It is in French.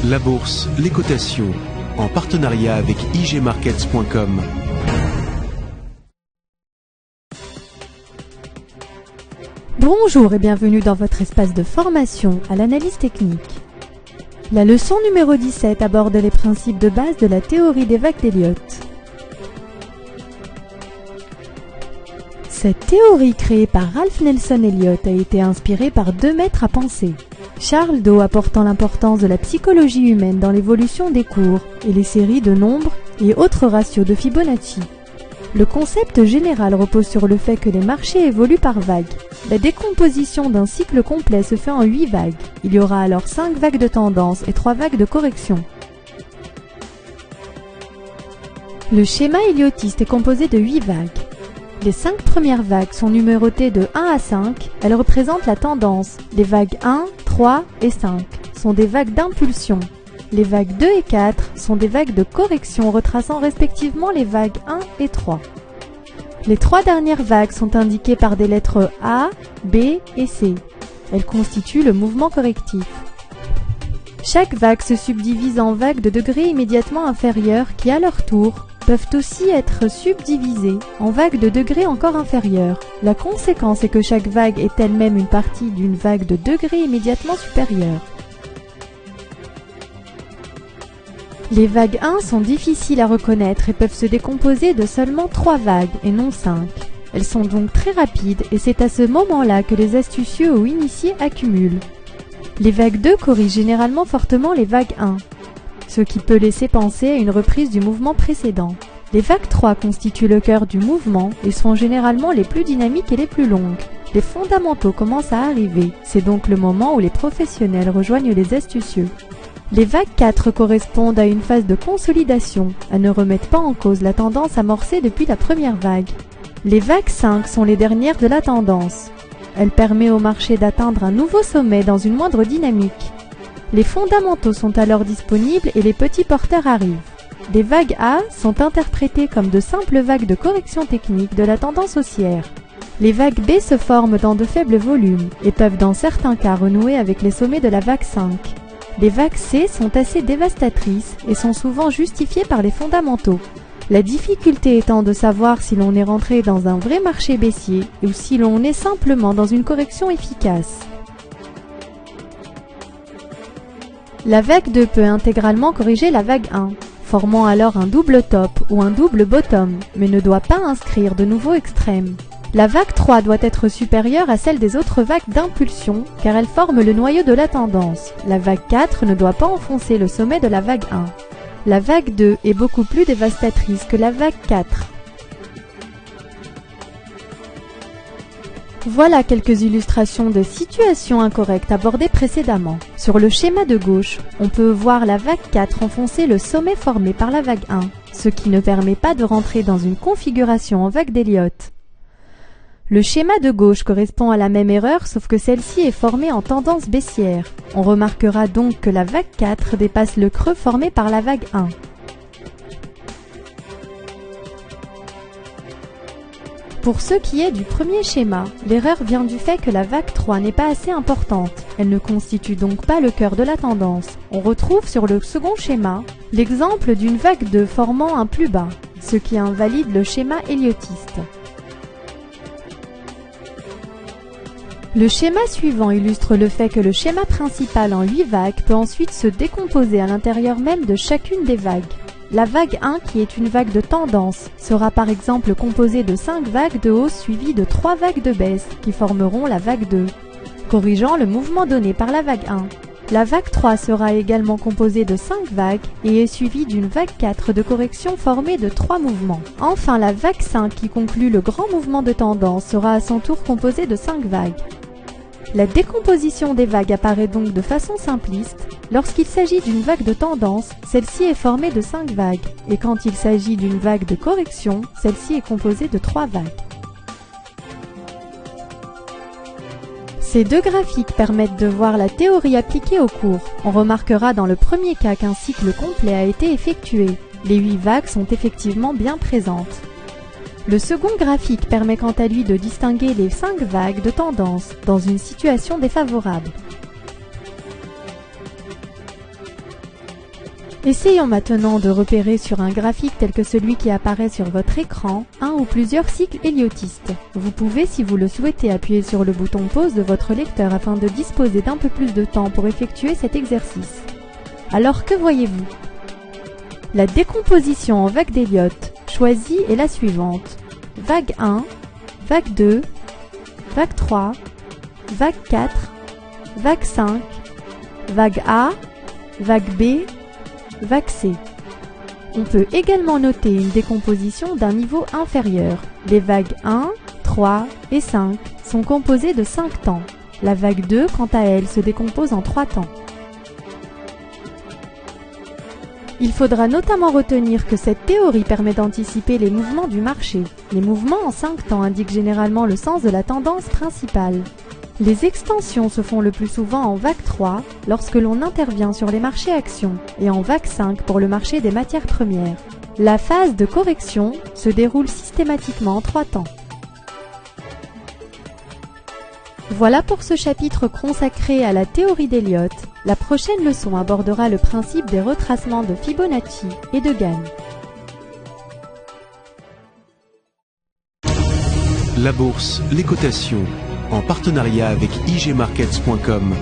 La bourse, les cotations, en partenariat avec igmarkets.com. Bonjour et bienvenue dans votre espace de formation à l'analyse technique. La leçon numéro 17 aborde les principes de base de la théorie des vagues d'Elliott. Cette théorie créée par Ralph Nelson Elliott a été inspirée par deux maîtres à penser. Charles Doe apportant l'importance de la psychologie humaine dans l'évolution des courbes et les séries de nombres et autres ratios de Fibonacci. Le concept général repose sur le fait que les marchés évoluent par vagues. La décomposition d'un cycle complet se fait en 8 vagues. Il y aura alors 5 vagues de tendance et 3 vagues de correction. Le schéma éliottiste est composé de 8 vagues. Les 5 premières vagues sont numérotées de 1 à 5. Elles représentent la tendance. Les vagues 1, 3 et 5 sont des vagues d'impulsion. Les vagues 2 et 4 sont des vagues de correction retraçant respectivement les vagues 1 et 3. Les 3 dernières vagues sont indiquées par des lettres A, B et C. Elles constituent le mouvement correctif. Chaque vague se subdivise en vagues de degrés immédiatement inférieurs qui, à leur tour, peuvent aussi être subdivisées en vagues de degrés encore inférieurs. La conséquence est que chaque vague est elle-même une partie d'une vague de degrés immédiatement supérieurs. Les vagues 1 sont difficiles à reconnaître et peuvent se décomposer de seulement 3 vagues et non 5. Elles sont donc très rapides et c'est à ce moment-là que les astucieux ou initiés accumulent. Les vagues 2 corrigent généralement fortement les vagues 1, ce qui peut laisser penser à une reprise du mouvement précédent. Les vagues 3 constituent le cœur du mouvement et sont généralement les plus dynamiques et les plus longues. Les fondamentaux commencent à arriver, c'est donc le moment où les professionnels rejoignent les astucieux. Les vagues 4 correspondent à une phase de consolidation. Elles ne remettent pas en cause la tendance amorcée depuis la première vague. Les vagues 5 sont les dernières de la tendance. Elles permettent au marché d'atteindre un nouveau sommet dans une moindre dynamique. Les fondamentaux sont alors disponibles et les petits porteurs arrivent. Les vagues A sont interprétées comme de simples vagues de correction technique de la tendance haussière. Les vagues B se forment dans de faibles volumes et peuvent dans certains cas renouer avec les sommets de la vague 5. Les vagues C sont assez dévastatrices et sont souvent justifiées par les fondamentaux. La difficulté étant de savoir si l'on est rentré dans un vrai marché baissier ou si l'on est simplement dans une correction efficace. La vague 2 peut intégralement corriger la vague 1, formant alors un double top ou un double bottom, mais ne doit pas inscrire de nouveaux extrêmes. La vague 3 doit être supérieure à celle des autres vagues d'impulsion, car elle forme le noyau de la tendance. La vague 4 ne doit pas enfoncer le sommet de la vague 1. La vague 2 est beaucoup plus dévastatrice que la vague 4. Voilà quelques illustrations de situations incorrectes abordées précédemment. Sur le schéma de gauche, on peut voir la vague 4 enfoncer le sommet formé par la vague 1, ce qui ne permet pas de rentrer dans une configuration en vague d'Elliott. Le schéma de gauche correspond à la même erreur, sauf que celle-ci est formée en tendance baissière. On remarquera donc que la vague 4 dépasse le creux formé par la vague 1. Pour ce qui est du premier schéma, l'erreur vient du fait que la vague 3 n'est pas assez importante. Elle ne constitue donc pas le cœur de la tendance. On retrouve sur le second schéma l'exemple d'une vague 2 formant un plus bas, ce qui invalide le schéma éliottiste. Le schéma suivant illustre le fait que le schéma principal en 8 vagues peut ensuite se décomposer à l'intérieur même de chacune des vagues. La vague 1, qui est une vague de tendance, sera par exemple composée de 5 vagues de hausse suivies de 3 vagues de baisse qui formeront la vague 2, corrigeant le mouvement donné par la vague 1. La vague 3 sera également composée de 5 vagues et est suivie d'une vague 4 de correction formée de 3 mouvements. Enfin, la vague 5 qui conclut le grand mouvement de tendance sera à son tour composée de 5 vagues. La décomposition des vagues apparaît donc de façon simpliste. Lorsqu'il s'agit d'une vague de tendance, celle-ci est formée de 5 vagues, et quand il s'agit d'une vague de correction, celle-ci est composée de 3 vagues. Ces deux graphiques permettent de voir la théorie appliquée au cours. On remarquera dans le premier cas qu'un cycle complet a été effectué. Les 8 vagues sont effectivement bien présentes. Le second graphique permet quant à lui de distinguer les 5 vagues de tendance dans une situation défavorable. Essayons maintenant de repérer sur un graphique tel que celui qui apparaît sur votre écran, un ou plusieurs cycles héliotistes. Vous pouvez, si vous le souhaitez, appuyer sur le bouton pause de votre lecteur afin de disposer d'un peu plus de temps pour effectuer cet exercice. Alors que voyez-vous? La décomposition en vagues d'Elliott choisie est la suivante. Vague 1, vague 2, vague 3, vague 4, vague 5, vague A, vague B, vague C. On peut également noter une décomposition d'un niveau inférieur. Les vagues 1, 3 et 5 sont composées de 5 temps. La vague 2, quant à elle, se décompose en 3 temps. Il faudra notamment retenir que cette théorie permet d'anticiper les mouvements du marché. Les mouvements en 5 temps indiquent généralement le sens de la tendance principale. Les extensions se font le plus souvent en vague 3 lorsque l'on intervient sur les marchés actions et en vague 5 pour le marché des matières premières. La phase de correction se déroule systématiquement en 3 temps. Voilà pour ce chapitre consacré à la théorie d'Elliott. La prochaine leçon abordera le principe des retracements de Fibonacci et de Gann. La bourse, les cotations, en partenariat avec igmarkets.com.